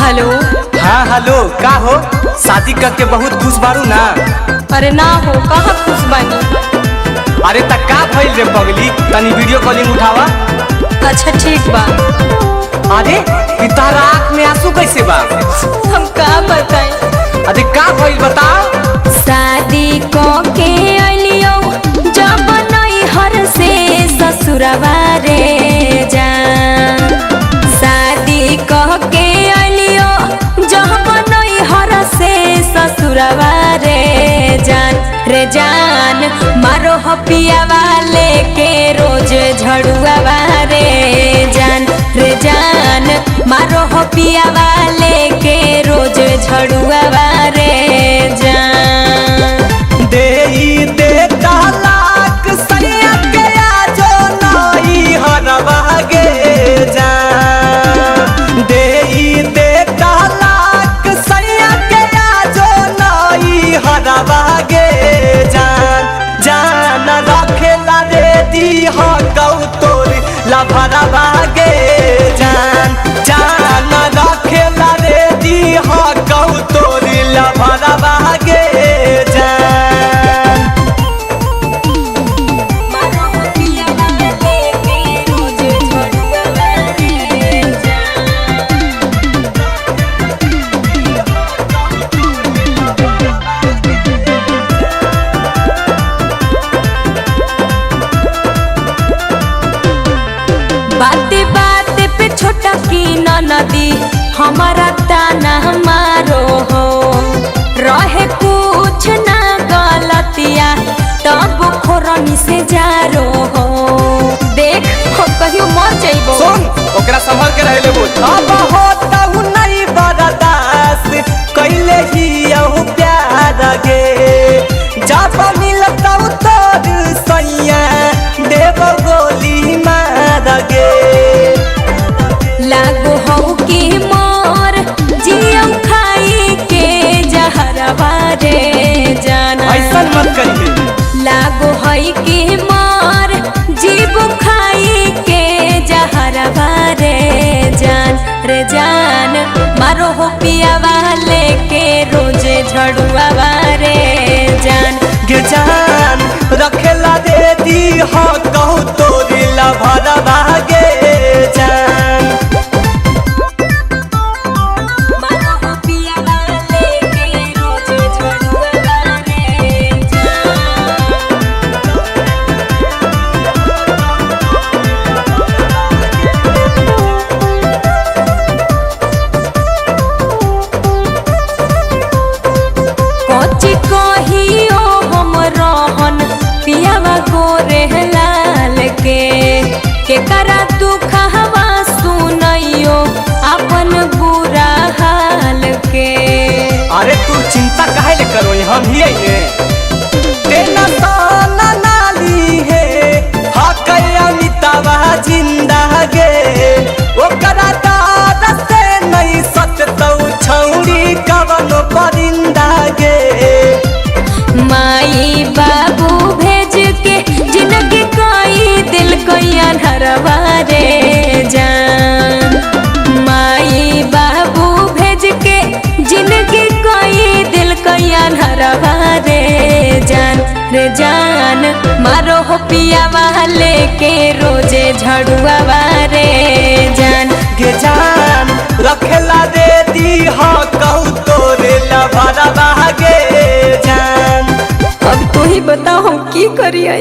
Hello. हाँ hello, का हो? शादी करके बहुत खुश बारू ना? अरे ना हो, कहाँ खुश बानी। अरे तक का भइल रे पगली, तनी वीडियो कॉलिंग उठावा। अच्छा ठीक बा। अरे तारा आँख में आंसू कैसे बा? हम का बताएं। अरे का भइल बताओ। शादी को के अलियो जब नैहर से ससुरवा रे जान। शादी को के अलियो जब नैहर से ससुरवा रे जान मारो हपिया वाले के रोज झड़ुआ रे जान मारो हपिया वाले के रोज झड़ुआ रे जान। दे तालाक सैया के आजो नई हरवा गे जान। दे तालाक सैया के आजो नई हरवा गे जान रखेला रे दी हो गौ तोर लभरवा गे जान रखेला रे दी हो गौ तोर लभरवा गे जान। मारो हपिया वाले के रोज झड़ुआ रे जान। बाते बाते पे छोटा की नदी हमारा ताना मारो हो। रहे कुछ ना गलतिया तब खोरनी से जारो हो। देख हो कहियो मर जाइबो। सुन ओकरा संभल के रहले बोल। अब होता हूँ नहीं बर्दाश्त कैले ही यहू प्यार गे। जब मिलता हूँ तोर सैया देव गोली मार गे। लागो हो कि मोर जियो खाई के जहरवा रे जान। ऐसा मत करिए। लागो है कि मोर जीव खाई के जहरवा रे जान मारो हो पिया वाले के रोज झड़ुआ रे जान। गे जान रखेला दे दी हो कहू तोरी लभरवा गे जान। मारो हो पिया वाले के रोज झड़ुआ रे जान। कोची कहियो हम रहन पियावा गोरे लाल के करा दुख हवा सुनइयो अपन बुरा हाल के। अरे तू चिंता काहे ले करो, हम ही है तेना ताना नाली है हकया मितावा जिंदा गे। ओकरा दाद से नहीं सततौ छौरी कवन परिंदा गे। माई बाबू भेज के जिंदगी कोई दिल कोई अनहरवा रे जान। माई बाबू भेज के जिंदगी कोई दिल कोई अनहरवा रे जान मारो हो पिया वाले के रोजे झड़ुआ रे जान। गे जान रखेला दे दी हो कहू तोरे लभरवा गे जान। अब तू ही बताओ हम की करिए।